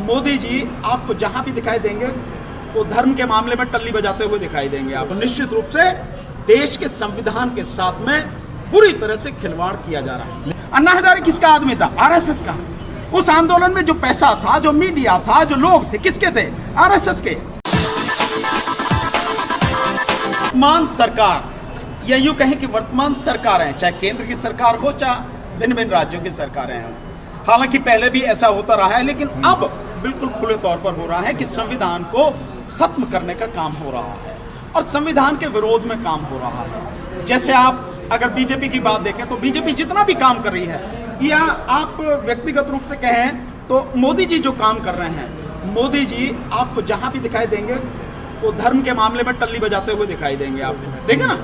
मोदी जी आपको जहां भी दिखाई देंगे वो धर्म के मामले में टल्ली बजाते हुए दिखाई देंगे आपको। निश्चित रूप से देश के संविधान के साथ में पूरी तरह से खिलवाड़ किया जा रहा है। अन्ना हजारे किसका आदमी था? आरएसएस का। उस आंदोलन में जो पैसा था, जो मीडिया था, जो लोग थे, किसके थे? आरएसएस के। वर्तमान सरकार, या यूं कहें कि वर्तमान सरकारें, चाहे केंद्र की सरकार हो चाहे भिन्न भिन्न राज्यों की सरकारें हों, हालांकि पहले भी ऐसा होता रहा है, लेकिन अब बिल्कुल खुले तौर पर हो रहा है कि संविधान को खत्म करने का काम हो रहा है और संविधान के विरोध में काम हो रहा है। जैसे आप अगर बीजेपी की बात देखें तो बीजेपी जितना भी काम कर रही है, या आप व्यक्तिगत रूप से कहें तो मोदी जी जो काम कर रहे हैं, मोदी जी आपको जहां भी दिखाई देंगे वो धर्म के मामले में टल्ली बजाते हुए दिखाई देंगे। आप देखें ना,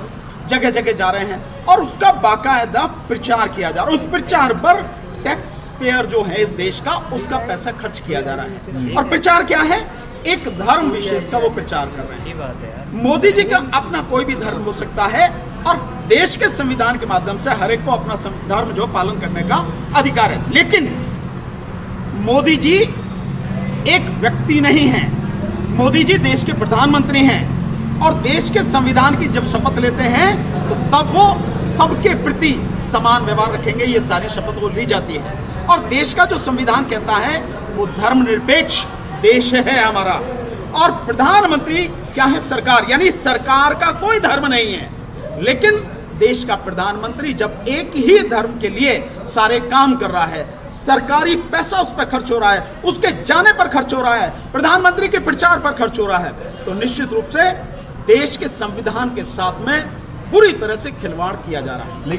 जगह जगह जा रहे हैं और उसका बाकायदा प्रचार किया जा रहा है। उस प्रचार पर टैक्स पेयर जो है इस देश का, उसका पैसा खर्च किया जा रहा है। और प्रचार क्या है? एक धर्म विशेष का वो प्रचार कर रहे हैं। मोदी जी का अपना कोई भी धर्म हो सकता है और देश के संविधान के माध्यम से हर एक को अपना धर्म जो पालन करने का अधिकार है। लेकिन मोदी जी एक व्यक्ति नहीं है, मोदी जी देश के प्रधानमंत्री हैं और देश के संविधान की जब शपथ लेते हैं तो तब वो सबके प्रति समान व्यवहार रखेंगे। ये सारी शपथ वो ली जाती है और देश का जो संविधान कहता है वो धर्मनिरपेक्ष देश है हमारा। और प्रधानमंत्री क्या है? सरकार, यानी सरकार का कोई धर्म नहीं है, लेकिन देश का प्रधानमंत्री जब एक ही धर्म के लिए सारे काम कर रहा है, सरकारी पैसा उस पर खर्च हो रहा है, उसके जाने पर खर्च हो रहा है, प्रधानमंत्री के प्रचार पर खर्च हो रहा है, तो निश्चित रूप से देश के संविधान के साथ में पूरी तरह से खिलवाड़ किया जा रहा है।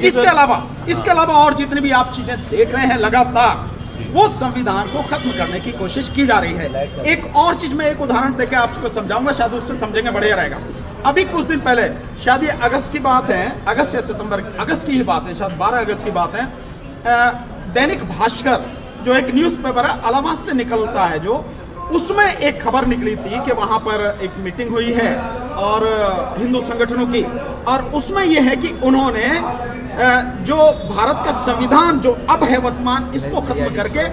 इसके अलावा और जितनी भी आप चीजें देख रहे हैं लगातार, वो संविधान को खत्म करने की कोशिश की जा रही है। एक और चीज में एक उदाहरण देकर आपको समझाऊंगा, शायद उससे समझेंगे बढ़िया रहेगा। अभी कुछ दिन पहले, शायद ये अगस्त की बात है, अगस्त या सितंबर, अगस्त की ही बात है, शायद 12 अगस्त की बात है, दैनिक भास्कर जो एक न्यूज़पेपर है इलाहाबाद से निकलता है, जो उसमें एक खबर निकली थी कि वहां पर एक मीटिंग हुई है और हिंदू संगठनों की, और उसमें यह है कि उन्होंने जो भारत का संविधान जो अब है वर्तमान, इसको खत्म करके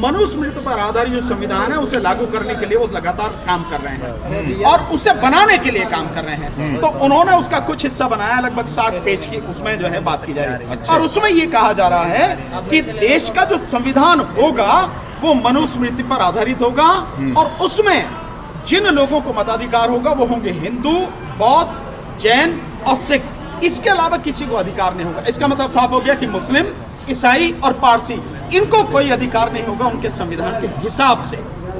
मनुस्मृति पर आधारित जो संविधान है उसे लागू करने के लिए वो लगातार काम कर रहे हैं और उसे बनाने के लिए काम कर रहे हैं। तो उन्होंने उसका कुछ हिस्सा बनाया, लगभग 60 पेज की, उसमें जो है बात की जा रही है और उसमें ये कहा जा रहा है कि देश का जो संविधान होगा वो मनुस्मृति पर आधारित होगा और उसमें जिन लोगों को मताधिकार होगा वो होंगे हिंदू, बौद्ध, जैन और सिख। इसके अलावा किसी को अधिकार नहीं होगा। इसका मतलब साफ हो गया कि मुस्लिम, ईसाई और पारसी, इनको कोई अधिकार नहीं होगा उनके संविधान के हिसाब से।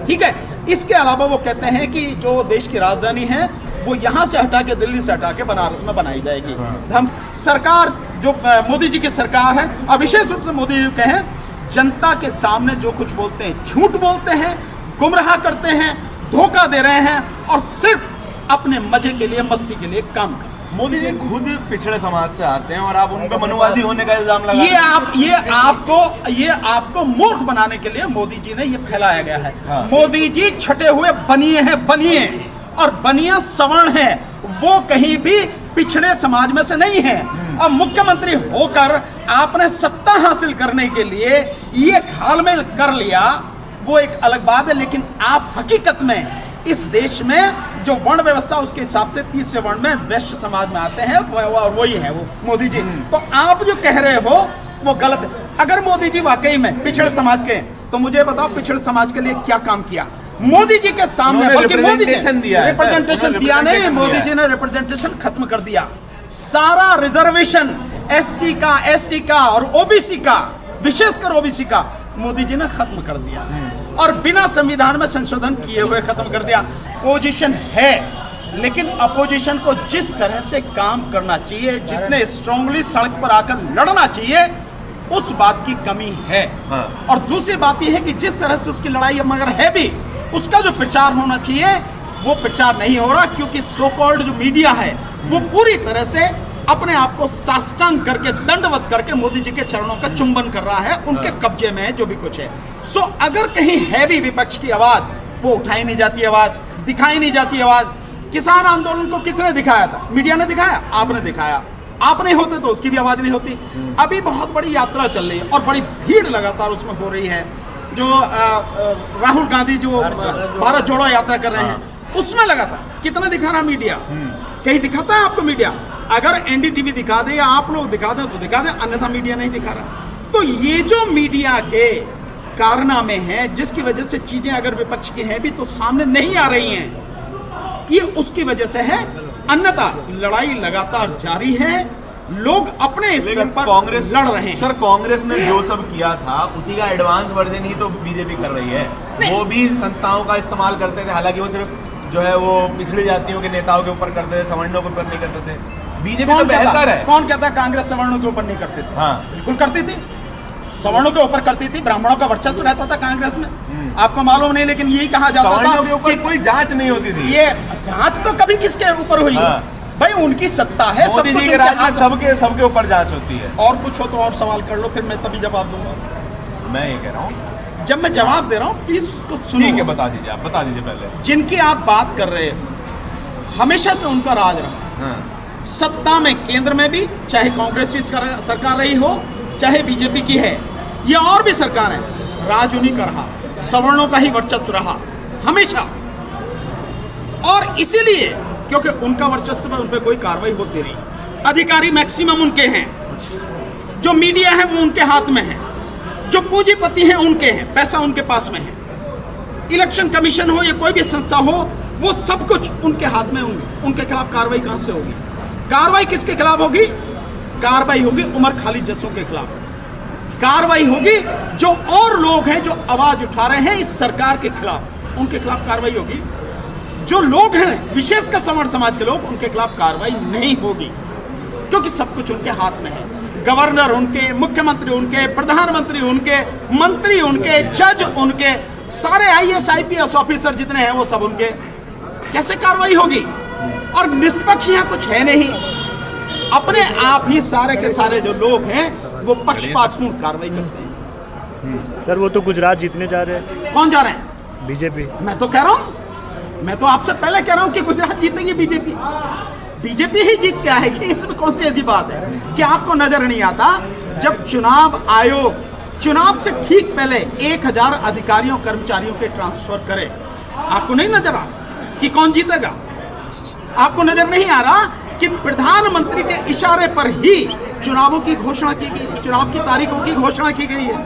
ठीक है। इसके अलावा वो कहते हैं कि जो देश की राजधानी है वो यहाँ से हटा के, दिल्ली से हटा के बनारस में बनाई जाएगी। हम सरकार जो मोदी जी की सरकार है, और विशेष रूप से मोदी जी कहें, जनता के सामने जो कुछ बोलते हैं, झूठ बोलते हैं, गुमराह करते हैं, धोखा दे रहे हैं और सिर्फ अपने मजे के लिए, मस्ती के लिए काम कर। मोदी जी खुद पिछड़े समाज से आते हैं और आप उन पर मनुवादी होने का इल्जाम लगा। ये आपको मूर्ख बनाने के लिए मोदी जी ने ये फैलाया गया है। हाँ। मोदी जी छटे हुए बनिए हैं, बनिए, और बनिया सवर्ण है, वो कहीं भी पिछड़े समाज में से नहीं है। अब मुख्यमंत्री होकर आपने सत्ता हासिल करने के लिए ये घालमेल कर लिया, वो एक अलग बात है, लेकिन आप हकीकत में इस देश में जो वर्ण व्यवस्था उसके हिसाब से तीसरे वर्ण में वैश्य समाज में आते हैं, वही है वो मोदी जी। तो आप जो कह रहे हो वो गलत है। अगर मोदी जी वाकई में पिछड़े समाज के, तो मुझे बताओ पिछड़े समाज के लिए क्या काम किया मोदी जी के सामने? बल्कि मोदी जी रिप्रेजेंटेशन दिया नहीं, मोदी जी ने रिप्रेजेंटेशन खत्म कर दिया। सारा रिजर्वेशन एससी का, एसटी का और ओबीसी का, विशेषकर ओबीसी का, मोदी जी ने खत्म कर दिया और बिना संविधान में संशोधन किए हुए खत्म कर दिया। अपोजिशन है, लेकिन अपोजिशन को जिस तरह से काम करना चाहिए, जितने स्ट्रांगली सड़क पर आकर लड़ना चाहिए, उस बात की कमी है। हाँ। और दूसरी बात यह है कि जिस तरह से उसकी लड़ाई मगर है भी, उसका जो प्रचार होना चाहिए वो प्रचार नहीं हो रहा, क्योंकि सो कॉल्ड जो मीडिया है वो पूरी तरह से अपने आप को साष्टांग करके, दंडवत करके मोदी जी के चरणों का चुंबन कर रहा है, उनके कब्जे में है जो भी कुछ है। सो अगर कहीं है भी विपक्ष की आवाज, वो उठाई नहीं जाती आवाज, दिखाई नहीं जाती आवाज। किसान आंदोलन को किसने दिखाया था? मीडिया ने दिखाया, आपने दिखाया। आप नहीं होते तो उसकी भी आवाज नहीं होती। अभी बहुत बड़ी यात्रा चल रही है और बड़ी भीड़ लगातार उसमें हो रही है। जो राहुल गांधी जो भारत जोड़ो यात्रा कर रहे हैं, उसमें लगा था। कितना दिखा रहा मीडिया? कहीं दिखाता है आपको मीडिया? अगर एनडीटीवी दिखा दे या आप लोग दिखा दें तो दिखा दें, अन्यथा मीडिया नहीं दिखा रहा। तो ये जो मीडिया के कारनामे हैं, जिसकी वजह से चीजें अगर विपक्ष की हैं भी तो सामने नहीं आ रही हैं, ये उसकी वजह से है। अन्यथा लड़ाई लगातार जारी है, लोग अपने स्तर पर कांग्रेस लड़ रहे हैं। सर, कांग्रेस ने जो सब किया था उसी का एडवांस वर्जन ही तो बीजेपी कर रही है। वो भी संस्थाओं का इस्तेमाल करते थे, हालांकि वो सिर्फ जो है वो पिछड़ी जातियों के नेताओं के ऊपर करते थे, सवर्णों के ऊपर नहीं करते थे। बीजेपी तो बेहतर है। कौन कहता है कांग्रेस सवर्णों के ऊपर नहीं करते थे? हाँ, बिल्कुल करती थी, सवर्णों के ऊपर करती थी। ब्राह्मणों का वर्चस्व रहता था कांग्रेस में, आपको मालूम नहीं, लेकिन यही कहा जाता सवर्णों के था ऊपर कि कोई जांच नहीं होती थी। ये जांच तो कभी किसके ऊपर हुई? हाँ। भाई उनकी सत्ता है, सब मोदी कुछ जी के उनके राज में हाथ में। सबके ऊपर जांच होती है। और कुछ हो तो और सवाल कर लो, फिर मैं तभी जवाब दूंगा। मैं ये कह रहा हूँ, जब मैं जवाब दे रहा हूँ प्लीज उसको सुनो। ठीक है, बता दीजिए, आप बता दीजिए पहले। जिनकी आप बात कर रहे हो, हमेशा से उनका राज रहा। हाँ, सत्ता में केंद्र में भी, चाहे कांग्रेस की सरकार रही हो, चाहे बीजेपी की है, या और भी सरकार है, राज उन्हीं का रहा, सवर्णों का ही वर्चस्व रहा हमेशा। और इसीलिए क्योंकि उनका वर्चस्व, उन पर कोई कार्रवाई होती नहीं, अधिकारी मैक्सिमम उनके हैं, जो मीडिया है वो उनके हाथ में है, जो पूंजीपति हैं उनके हैं, पैसा उनके पास में है। इलेक्शन कमीशन हो या कोई भी संस्था हो, वो सब कुछ उनके हाथ में। उनके खिलाफ कार्रवाई कहां से होगी? कार्रवाई किसके खिलाफ होगी? कार्रवाई होगी उमर खालिद जैसों के खिलाफ। कार्रवाई होगी जो और लोग हैं जो आवाज उठा रहे हैं इस सरकार के खिलाफ, उनके खिलाफ कार्रवाई होगी। जो लोग हैं विशेषकर सवर्ण समाज के लोग, उनके खिलाफ कार्रवाई नहीं होगी, क्योंकि सब कुछ उनके हाथ में है। गवर्नर उनके, मुख्यमंत्री उनके, प्रधानमंत्री उनके, मंत्री उनके, जज उनके, सारे आईएएस आईपीएस ऑफिसर जितने हैं वो सब उनके। कैसे कार्रवाई होगी? और निष्पक्ष यहाँ कुछ है नहीं, अपने आप ही सारे के सारे जो लोग हैं वो पक्षपातपूर्ण कार्रवाई करते हैं। सर वो तो गुजरात जीतने जा रहे हैं। कौन जा रहे हैं? बीजेपी। मैं तो कह रहा हूं, मैं तो आपसे पहले कह रहा हूं कि गुजरात जीतेंगे बीजेपी। बीजेपी ही जीत के आएगी, इसमें कौन सी ऐसी बात है कि आपको नजर नहीं आता? जब चुनाव आयोग चुनाव से ठीक पहले 1000 अधिकारियों कर्मचारियों के ट्रांसफर करे, आपको नहीं नजर आ रहा कि कौन जीतेगा? आपको नजर नहीं आ रहा कि प्रधानमंत्री के इशारे पर ही चुनावों की घोषणा की गई, चुनाव की तारीखों की घोषणा की गई है?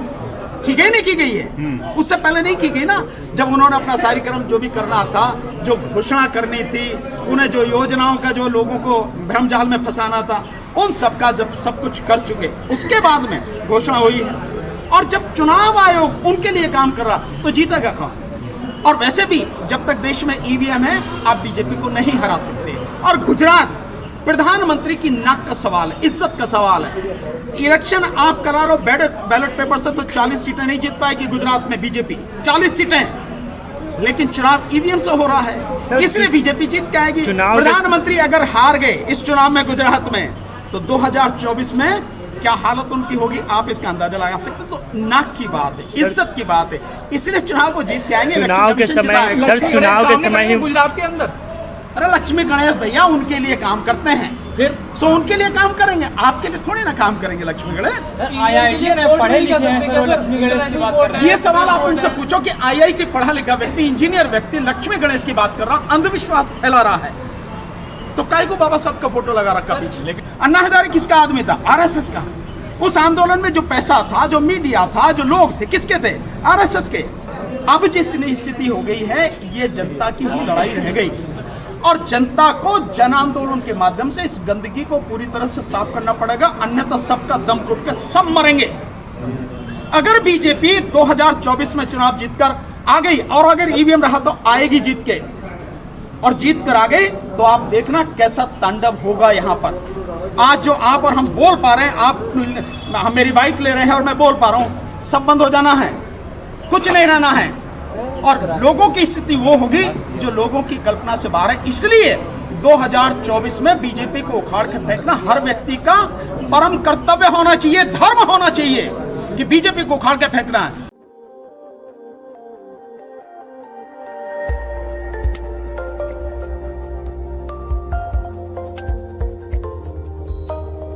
की गई नहीं की गई है? उससे पहले नहीं की गई ना, जब उन्होंने अपना कार्यक्रम जो भी करना था, जो घोषणा करनी थी, उन्हें जो योजनाओं का जो लोगों को भ्रमजाल में फंसाना था, उन सब का जब सब कुछ कर चुके, उसके बाद में घोषणा हुई है। और जब चुनाव आयोग उनके लिए काम कर रहा तो जीतेगा कौन? और वैसे भी जब तक देश में ईवीएम है, आप बीजेपी को नहीं हरा सकते। और गुजरात प्रधानमंत्री की नाक का सवाल है, इज्जत का सवाल है। इलेक्शन आप करा रहे हो बैलेट पेपर से, तो 40 सीटें नहीं जीत पाएगी गुजरात में बीजेपी, 40 सीटें, लेकिन चुनाव ईवीएम से हो रहा है, इसलिए बीजेपी जीत के आएगी। प्रधानमंत्री अगर हार गए इस चुनाव में गुजरात में, तो 2024 में क्या हालत उनकी होगी आप इसका अंदाजा लगा सकते। तो नाक की बात है, इज्जत की बात है, इसलिए चुनाव को जीत के आएंगे। चुनाव के समय सर, चुनाव के समय ही गुजरात के अंदर, अरे लक्ष्मी गणेश भैया उनके लिए काम करते हैं, फिर सो उनके लिए काम करेंगे, आपके लिए थोड़ी ना काम करेंगे लक्ष्मी गणेश। आईआईटी पढ़े लिखे हैं सर, लक्ष्मी गणेश की बात कर रहे हैं। ये सवाल आप उनसे पूछो कि आईआईटी पढ़ा लिखा व्यक्ति, इंजीनियर व्यक्ति लक्ष्मी गणेश की बात कर रहा, अंधविश्वास फैला रहा है, तो काहे को बाबा साहब का फोटो लगा रखा पीछे? अन्ना हजारे किसका आदमी था? आरएसएस का। उस आंदोलन में जो पैसा था, जो मीडिया था, जो लोग थे, किसके थे? आरएसएस के। अब जिस स्थिति हो गई है, ये जनता की ही लड़ाई रह गई, और जनता को जन आंदोलन के माध्यम से इस गंदगी को पूरी तरह से साफ करना पड़ेगा, अन्यथा सबका दम घुट के सब मरेंगे। अगर बीजेपी 2024 में चुनाव जीतकर आ गई, और अगर ईवीएम रहा तो आएगी जीत के, और जीत कर आ गई तो आप देखना कैसा तांडव होगा यहाँ पर। आज जो आप और हम बोल पा रहे हैं, आप मेरी बाइट ले रहे हैं और मैं बोल पा रहा हूँ, सब बंद हो जाना है, कुछ नहीं रहना है, और लोगों की स्थिति वो होगी जो लोगों की कल्पना से बाहर है। इसलिए 2024 में बीजेपी को उखाड़ के फेंकना हर व्यक्ति का परम कर्तव्य होना चाहिए, धर्म होना चाहिए कि बीजेपी को उखाड़ के फेंकना है।